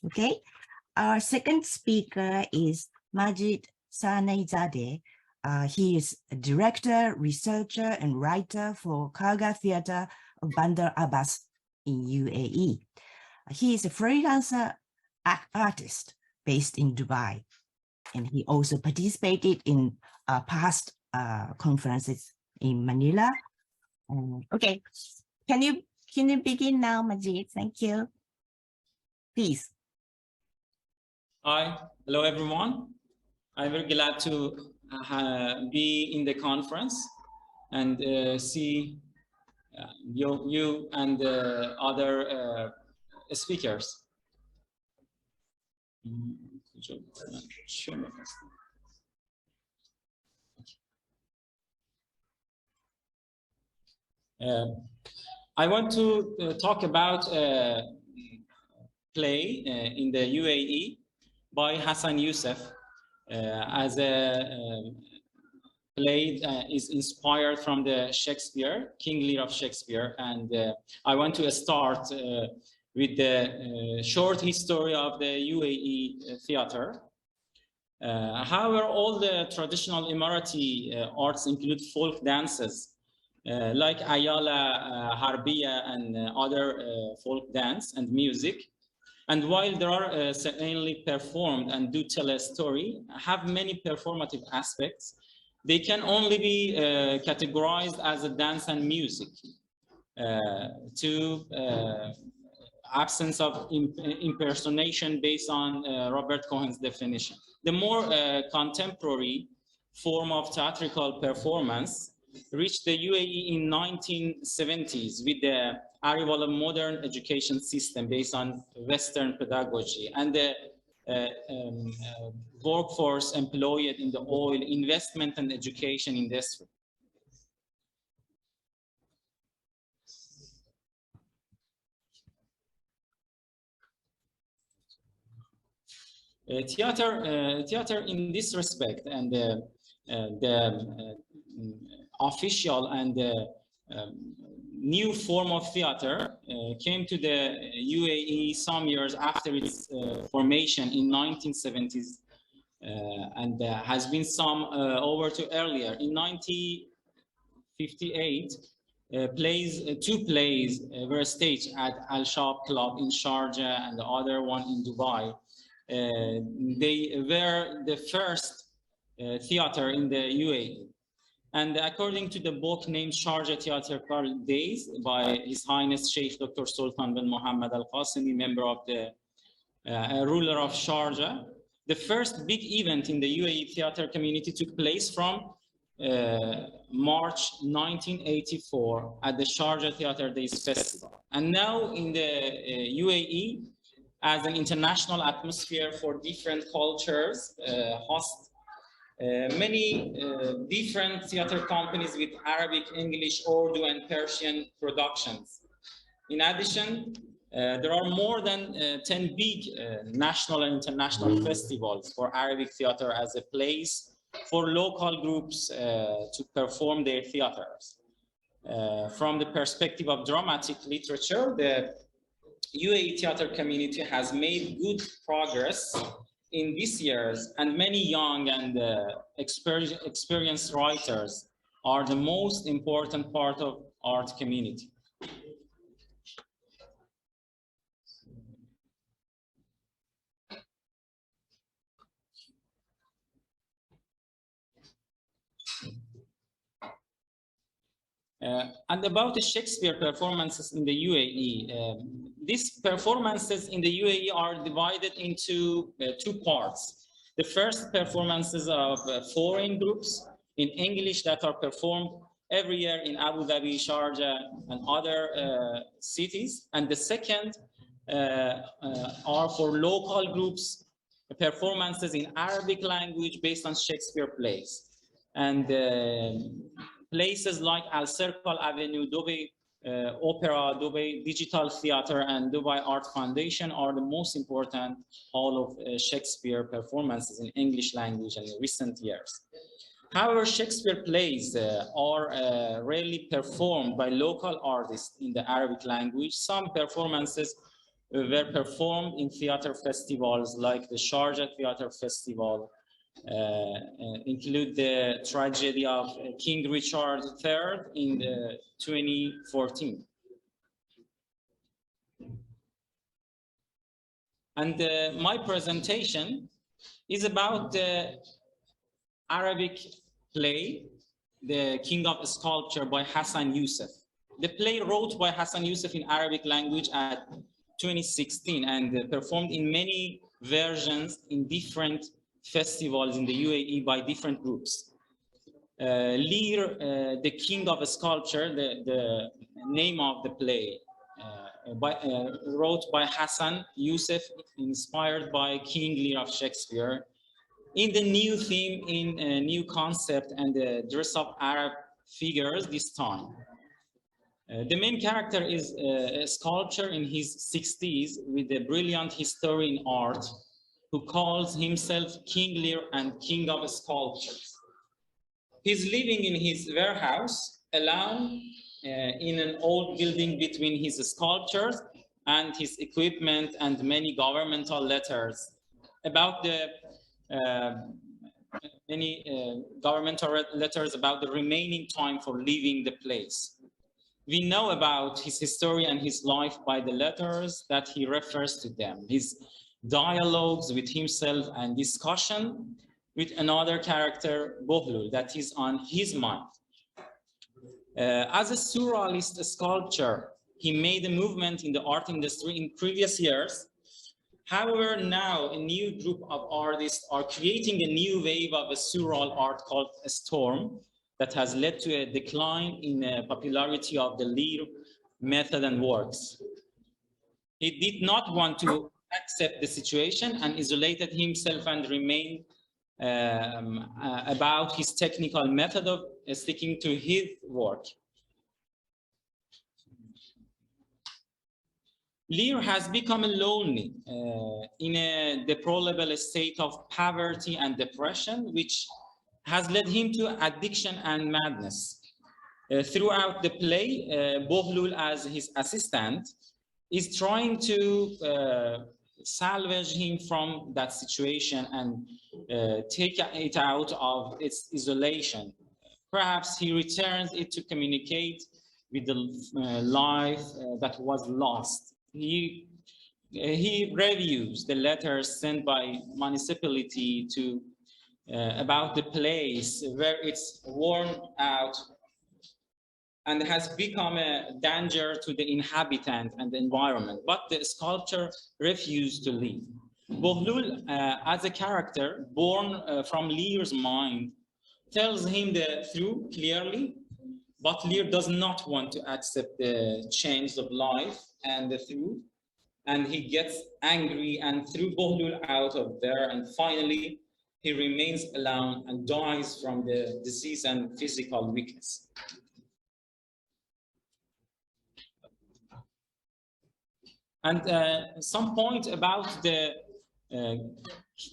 Okay, our second speaker is Majid Sarnayzadeh. He is a director, researcher, and writer for Kargah Theatre of Bandar Abbas in UAE. He is a freelancer artist based in Dubai, and he also participated in past conferences in Manila. Okay, can you begin now, Majid? Thank you. Please. Hi, hello everyone. I'm very glad to be in the conference and see you and other speakers. I want to talk about play in the UAE by Hassan Yousef as a play is inspired from the Shakespeare, King Lear of Shakespeare, and I want to start with the short history of the UAE theater. However, all the traditional Emirati arts include folk dances like Ayala, Harbiya, and other folk dance and music. And while there are certainly performed and do tell a story, have many performative aspects, they can only be categorized as a dance and music to absence of impersonation based on Robert Cohen's definition. The more contemporary form of theatrical performance reached the UAE in 1970s with the arrival of modern education system based on Western pedagogy and the workforce employed in the oil, investment, and education industry. Theater in this respect and the official and new form of theater came to the UAE some years after its formation in 1970s and has been some over to earlier. In 1958, two plays were staged at Al Shab Club in Sharjah and the other one in Dubai. They were the first theater in the UAE. And according to the book named Sharjah Theatrical Days by His Highness Sheikh Dr. Sultan bin Mohammed Al Qasimi, member of the ruler of Sharjah, the first big event in the UAE theater community took place from March 1984 at the Sharjah Theater Days Festival. And now in the UAE, as an international atmosphere for different cultures, host many different theater companies with Arabic, English, Urdu, and Persian productions. In addition, there are more than 10 big national and international festivals for Arabic theater as a place for local groups to perform their theaters. From the perspective of dramatic literature, the UAE theater community has made good progress in these years, and many young and experienced writers are the most important part of art community. And about the Shakespeare performances in the UAE, these performances in the UAE are divided into two parts. The first performances of foreign groups in English that are performed every year in Abu Dhabi, Sharjah, and other cities. And the second are for local groups, performances in Arabic language based on Shakespeare plays. And places like Al Circle Avenue, Dubai Opera, Dubai Digital Theatre, and Dubai Art Foundation are the most important hall of Shakespeare performances in English language in recent years. However, Shakespeare plays are rarely performed by local artists in the Arabic language. Some performances were performed in theater festivals like the Sharjah Theater Festival, include the tragedy of King Richard III in 2014. And my presentation is about the Arabic play, The King of Sculpture by Hassan Yousef. The play wrote by Hassan Yousef in Arabic language at 2016 and performed in many versions in different festivals in the UAE by different groups. Lear, The King of Sculpture, the name of the play, wrote by Hassan Yousef, inspired by King Lear of Shakespeare, in the new theme, in a new concept and the dress of Arab figures this time. The main character is a sculptor in his 60s with a brilliant history in art who calls himself King Lear and King of Sculptures. He's living in his warehouse alone in an old building between his sculptures and his equipment and many governmental letters about the governmental letters about the remaining time for leaving the place. We know about his history and his life by the letters that he refers to them, his dialogues with himself and discussion with another character, Bohlul, that is on his mind. As a surrealist sculptor, he made a movement in the art industry in previous years. However, now a new group of artists are creating a new wave of a surreal art called a storm that has led to a decline in popularity of the Lear method and works. He did not want to accept the situation and isolated himself and remained about his technical method of sticking to his work. Lear has become lonely in a deplorable state of poverty and depression, which has led him to addiction and madness. Throughout the play, Bohlul, as his assistant, is trying to salvage him from that situation and take it out of its isolation. Perhaps he returns it to communicate with the life that was lost. He reviews the letters sent by municipality to about the place where it's worn out and has become a danger to the inhabitant and the environment, but the sculptor refused to leave. Bohlul, as a character born from Lear's mind, tells him the truth clearly, but Lear does not want to accept the change of life and the truth, and he gets angry and threw Bohlul out of there, and finally he remains alone and dies from the disease and physical weakness. And some point about the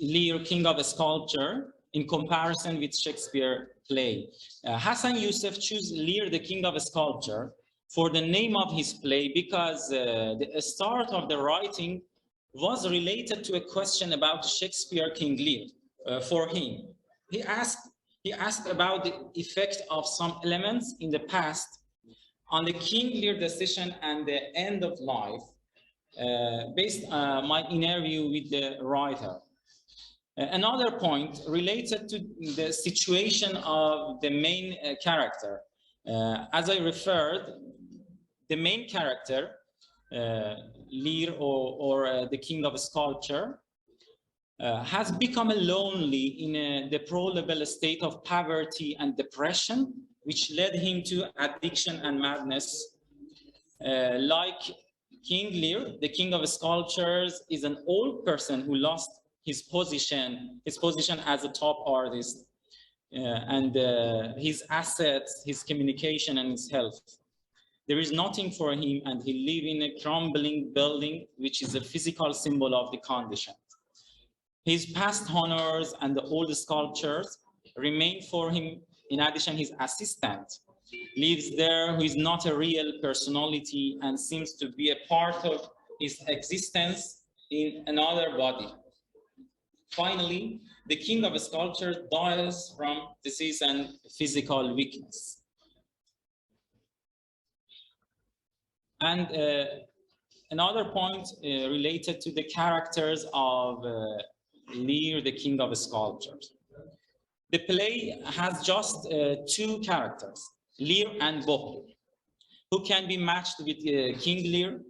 Lear, King of Sculpture, in comparison with Shakespeare play. Hassan Yousef chose Lear, the King of Sculpture, for the name of his play because the start of the writing was related to a question about Shakespeare King Lear. For him, he asked about the effect of some elements in the past on the King Lear decision and the end of life, based on my interview with the writer. Another point related to the situation of the main character. As I referred, the main character, Lear or the King of Sculpture, has become lonely in a deplorable state of poverty and depression, which led him to addiction and madness. Like King Lear, the King of Sculptures is an old person who lost his position as a top artist, and his assets, his communication, and his health. There is nothing for him, and he lives in a crumbling building, which is a physical symbol of the condition. His past honors and the old sculptures remain for him. In addition, his assistant lives there, who is not a real personality and seems to be a part of his existence in another body. Finally, the king of sculpture dies from disease and physical weakness. And another point related to the characters of Lear, the king of sculptures. The play has just two characters, Lear and Bohlul, who can be matched with King Lear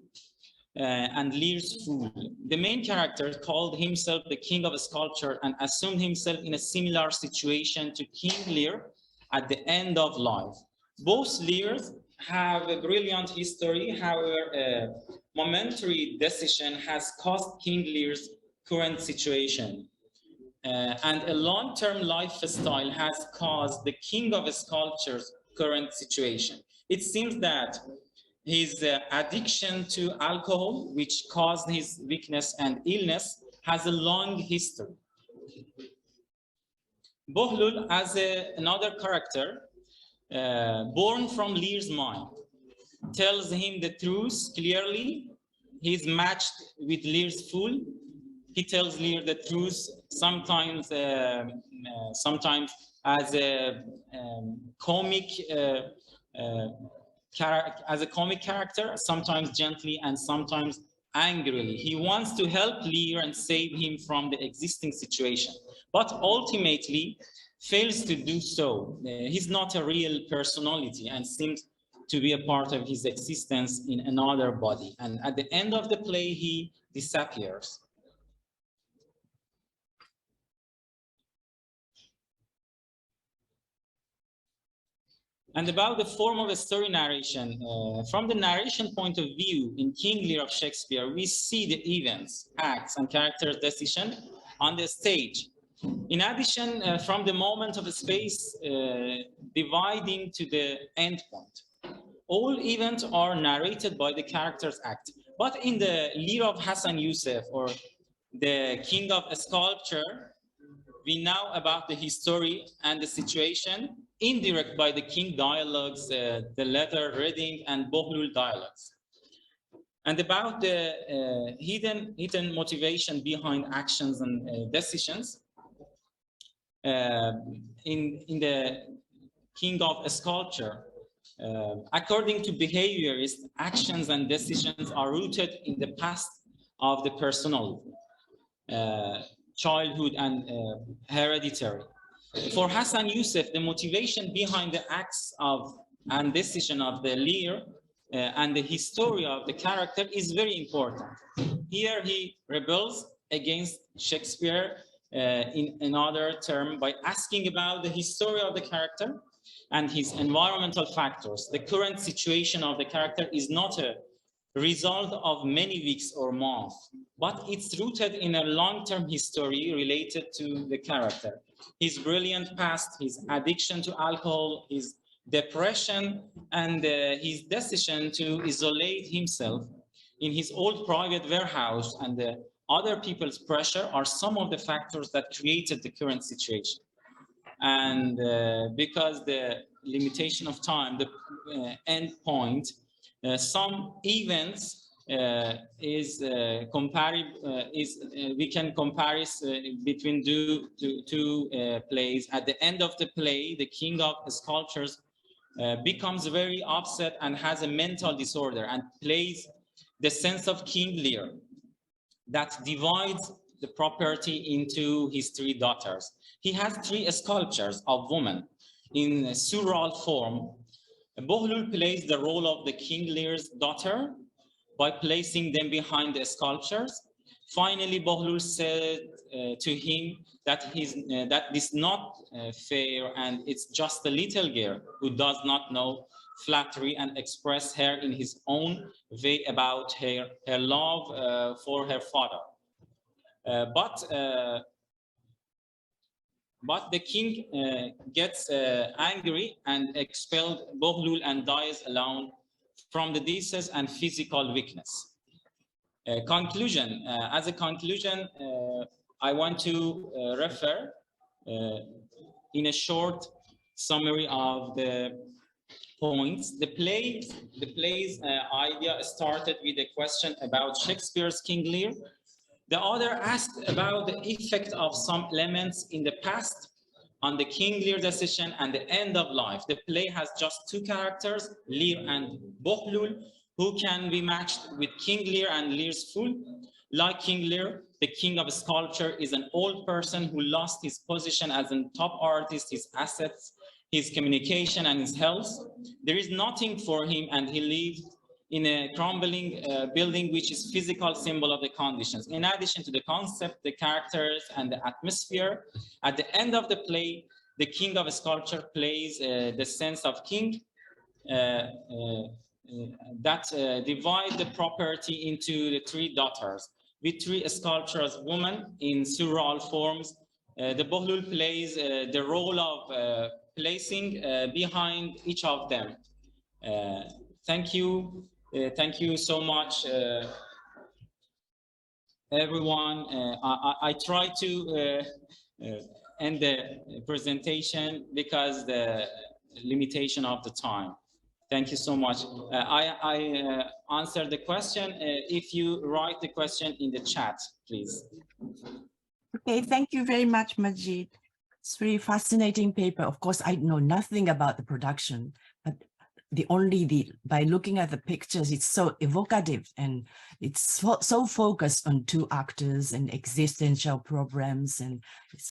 and Lear's fool. The main character called himself the king of sculpture and assumed himself in a similar situation to King Lear at the end of life. Both Lears have a brilliant history, however, a momentary decision has caused King Lear's current situation. And a long-term lifestyle has caused the king of sculpture's current situation. It seems that his addiction to alcohol, which caused his weakness and illness, has a long history. Bohlul, as another character, born from Lear's mind, tells him the truth clearly. He's matched with Lear's fool. He tells Lear the truth sometimes, sometimes as a comic character, sometimes gently and sometimes angrily. He wants to help Lear and save him from the existing situation, but ultimately fails to do so. He's not a real personality and seems to be a part of his existence in another body. And at the end of the play, he disappears. And about the form of the story narration, from the narration point of view, in King Lear of Shakespeare, we see the events, acts, and characters' decision on the stage. In addition, from the moment of the space dividing to the end point, all events are narrated by the characters' act. But in the Lear of Hassan Yousef, or the King of Sculpture, we know about the history and the situation indirect by the king dialogues, the letter reading, and Bohlul dialogues. And about the hidden motivation behind actions and decisions, in the King of Sculpture, according to behaviorists, actions and decisions are rooted in the past of the personality, childhood, and hereditary. For Hassan Yousef, the motivation behind the acts of and decision of the Lear and the history of the character is very important. Here he rebels against Shakespeare in another term by asking about the history of the character and his environmental factors. The current situation of the character is not a result of many weeks or months, but it's rooted in a long-term history related to the character. His brilliant past, his addiction to alcohol, his depression, and his decision to isolate himself in his old private warehouse and the other people's pressure are some of the factors that created the current situation. And because the limitation of time, the end point, some events we can compare between two plays. At the end of the play, the King of Sculptures becomes very upset and has a mental disorder and plays the sense of King Lear that divides the property into his three daughters. He has three sculptures of women in surreal form. Bohlul plays the role of the King Lear's daughter by placing them behind the sculptures. Finally, Bohlul said to him that that is not fair, and it's just a little girl who does not know flattery and express her in his own way about her love for her father. But the king gets angry and expelled Bohlul and dies alone from the disease and physical weakness. Conclusion. As a conclusion, I want to refer in a short summary of the points. The play's idea started with a question about Shakespeare's King Lear. The author asked about the effect of some elements in the past on the King Lear decision and the end of life. The play has just two characters, Lear and Bohlul, who can be matched with King Lear and Lear's fool. Like King Lear, the king of sculpture is an old person who lost his position as a top artist, his assets, his communication, and his health. There is nothing for him, and he lived in a crumbling building, which is physical symbol of the conditions. In addition to the concept, the characters, and the atmosphere, at the end of the play, the king of sculpture plays the sense of king that divide the property into the three daughters, with three sculptures women in surreal forms. The Bohlul plays the role of placing behind each of them. Thank you. Thank you so much, everyone. I try to end the presentation because the limitation of the time. Thank you so much. I answered the question. If you write the question in the chat, please. Okay, thank you very much, Majid. It's a very fascinating paper. Of course, I know nothing about the production, but by looking at the pictures, it's so evocative and it's so focused on two actors and existential problems, and it's